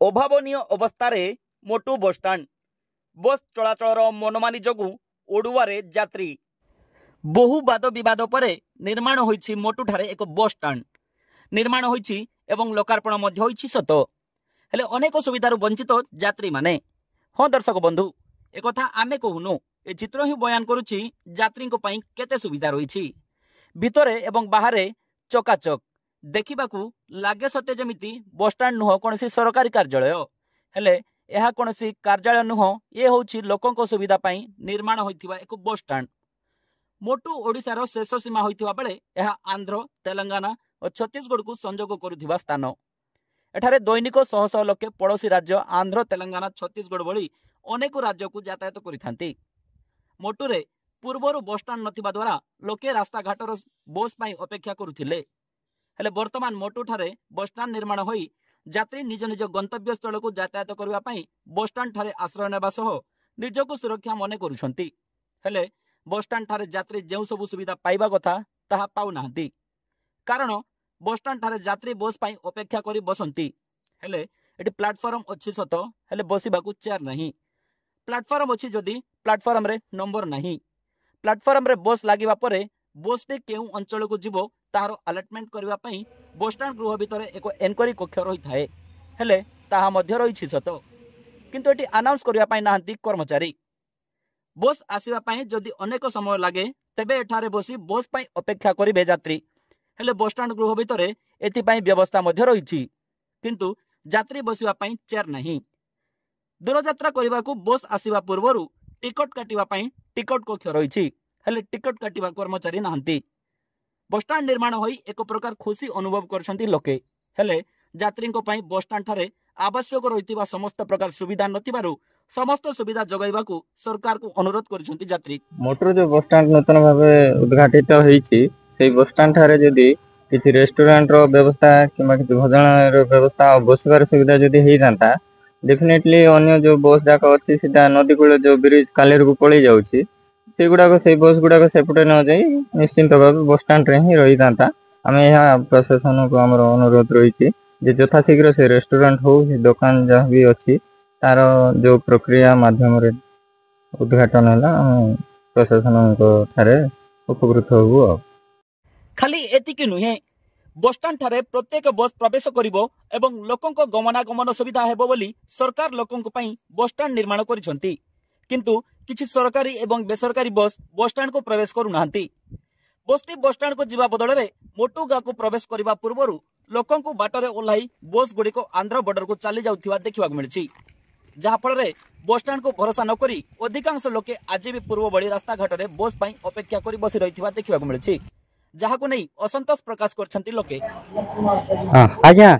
अभावनीय अवस्था मोटू बसस्टाण बस चलाचल मनमानी जगू ओडुआरे यात्री बहु वाद विवाद पर निर्माण होईछि मोटूठारे एक बसस्टाण निर्माण होईछि एवं लोकार्पण मध्य होईछि सत हेले अनेक सुविधार वंचित यात्री माने। हाँ दर्शक बंधु एक कथा आमे कहूनु ए चित्र ही बयान करुछि यात्री पई केते सुविधा रहिछि भितरे एवं बाहरे चकाचक देखिबाकू लागे सत्य जमिति बसस्टाण नुह कोनसी सरकारी कार्यालय हेले यह कोनसी कार्यालय नुह ये होछि लोकंक सुविधा पई निर्माण होइथिबा एक बसस्टाण। मोटू ओडिशार शेष सीमा होइथिबा बेले यह आंध्र तेलंगाना और छत्तीसगढ़ को संजोग करुथिबा स्थान। एठारे दैनिक शह शह लोके पड़ोशी राज्य आंध्र तेलंगाना छत्तीसगढ़ भली अनेक राज्य को यातायात करिथांती। मोटूरे पूर्वर बसस्टाण नथिबा द्वारा लोके रास्ता घाटर बस पई अपेक्षा करुथिले हेले वर्तमान मोटूठारे बसस्टाण निर्माण होई यात्री निज निज गंतव्य स्थल को यातायात करबा पई बसस्टाण ठारे आश्रय नेबा सह निजको सुरक्षा मने करुछंती हेले बसस्टाण ठारे यात्री जेउ सब सुविधा पाइबा कथा ताहा पाउ नाहंती कारण बसस्टाण ठारे यात्री बस पई अपेक्षा करी बसंती हेले एटी प्लाटफॉर्म अछि सत हेले बसिबाकू चेयर नहीं। प्लाटफॉर्म अछि जदि प्लाटफॉर्म रे नंबर नहीं। प्लाटफॉर्म रे बस लागिबा परे बस टे केउ अंचल को जीवो तार अलॉटमेंट करबा पई बसस्टाण गृह भितर एक एनक्वारी कक्ष रही थाए हेले ताहा मध्य रही सत किंतु एटी अनाउंस करबा पई नाहंती कर्मचारी। बस आसीबा पई जदि अनेक समय लागे तेबे एठारे बसी बस पई अपेक्षा करिबे यात्री हेले बसस्टाण गृह भितर एथि पई व्यवस्था मध्य रही किंतु यात्री बसिबा पई चेयर नहीं। दूर यात्रा करबा को बस आसीबा पूर्वरु टिकट काटिबा पई टिकट कक्ष रही हेले टिकट काटिबा कर्मचारी नाहंती। बसस्टाण निर्माण होई एक प्रकार खुशी अनुभव करछंती लोके हेले यात्री बसस्टाण ठारे आवश्यक रहितिबा समस्त प्रकार सुविधा नथिबारु समस्त सुविधा जगाइबाकू सरकार को अनुरोध करछंती यात्री। मोटर जो बसस्टाण नूतन भावे उद्घाटित होईछि सेई बसस्टाण ठारे जदि किछि रेस्टोरेंट रो व्यवस्था किबा किछि भोजनालय रो व्यवस्था और बसिबार सुविधा जदि हेई जांता डेफिनेटली अन्य जो बस जाक अछि सीधा नदी कूल जो ब्रिज कालेर को पळी जाउछि से गुडाक से बस गुडाक सेपटे न जाई निश्चिंत भाव बसस्टाण रे ही रही जाता। आम यहाँ प्रशासन को आमर अनुरोध रही यथा शीघ्र से रेस्टोरेंट हो दुकान जहाँ भी अच्छी तार जो प्रक्रिया माध्यम उद्घाटन है प्रशासन ठारे उपकृत हो। खाली एतिकी नुहे बसस्टाण ठारे प्रत्येक बस प्रवेश करिवो एवं लोकंक गमनागमन सुविधा हेबो बोली सरकार लोकंक पई बसस्टाण निर्माण करिसंती किंतु किछि सरकारी एवं बेसरकारी बस बसस्टाण को प्रवेश करू नाहंती। बसटी बसस्टाण को जीवा बदल रे मोटू गाँ को प्रवेश करबा पूर्वरु लोकं को बाटरे ओल्हाई बस गुडी को आंध्र बॉर्डर को चली जाउथिबा देखिबा मिलछि जहा फल रे बसस्टाण को भरोसा न करी अधिकांश लोके आज भी पूर्व बड़ी रास्ता घाट रे बस पई अपेक्षा करी बसी रहिथिबा देखिबा मिलछि जहा को नै असंतोष प्रकाश करछंती लोके। आज्ञा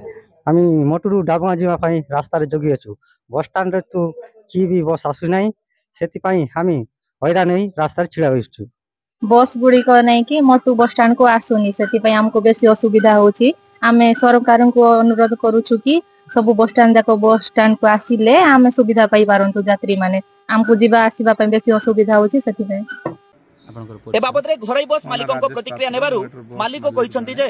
आमी मोटुरु डागमा जीवा पई रास्ता रे जगी अछु बसस्टाण रे तो की भी बस आसु नै सेति पई हामी हैरान होई रास्ता रे छिड़ा होइछु। बस गुडी को नै कि मोटू बसस्टाण को आसुनी सेति पई हमको बेसी असुविधा होछि। आमे सरकार को अनुरोध करूछु कि सब बसस्टाण जाको बसस्टाण को आसिले आमे सुविधा पाई पारंतु यात्री माने हमको जीवा आसीबा पई बेसी असुविधा होछि सेति पई। ए बाबत रे घरै बस मालिकन को प्रतिक्रिया नेबारु मालिक कहिसंती जे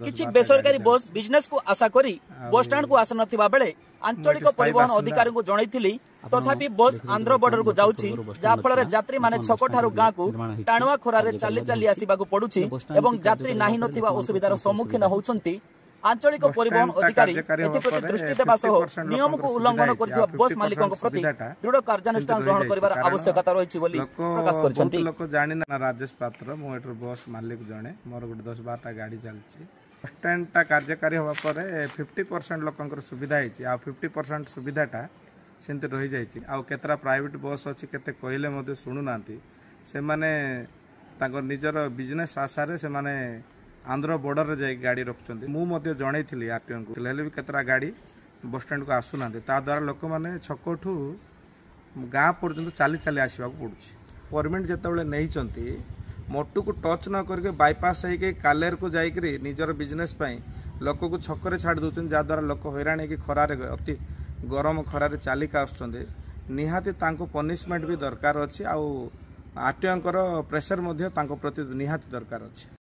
किछि बेसरकारी बस बिजनेस को आशा करी बसस्टाण को आस नथिबा बेले आंचलिक परिवहन अधिकारी को जणैथिली तथापि बस आंध्र बॉर्डर को जाउछि जा फल रे यात्री माने छकठारु गाँ को टाणुआ खोरा रे चाली चाली आसीबा को पडुछि एवं यात्री नाही नथिबा असुविधार सम्मुखीन होउछंती। आंचलिक परिवहन अधिकारी एथिप्रति दृष्टि देबा सह नियम को उल्लंघन करथिबा बस मालिकन प्रति दृढ़ कार्यानुष्ठान ग्रहण करिवार आवश्यकता रहिछि बोली प्रकाश करछंती। लोक जानि ना राजेश पात्र मो एटर बस मालिक जणे मोर गुड 10-12 गाड़ी चलछि बसस्टैंड ता कार्यकारी होबा परे 50% लोकंकर सुविधा हिछि आ 50% सुविधाटा सेंते रहि जाइछि आ केतरा प्राइवेट बस अछि केते कहले मते सुनु नांती से माने तांको निजर बिजनेस आशारे से माने आंध्र बॉर्डर रे जाई गाड़ी रखछंती मु मते जणैथिली आरटीओ को लेले भी केतरा गाड़ी बसस्टैंड को आसु नांती ता द्वारा लोक माने छकोठू गाँ पर्यंत चाली चाली आसीबा को पडुछि। परमिट जेतेबेले नैचंती मोटू को टच न करके बाईपास होके कालेर को जाइकरी निजर बिजनेस पई लोक को छकरे छाड़ दउछन जा द्वारा लोक हैरान कि खरारे अति गरम खरारे चालिका आछंती निहाती तांको पनिशमेंट भी दरकार अछि आ आरटीओ प्रेशर मध्ये तांको प्रति निहाती दरकार अछि।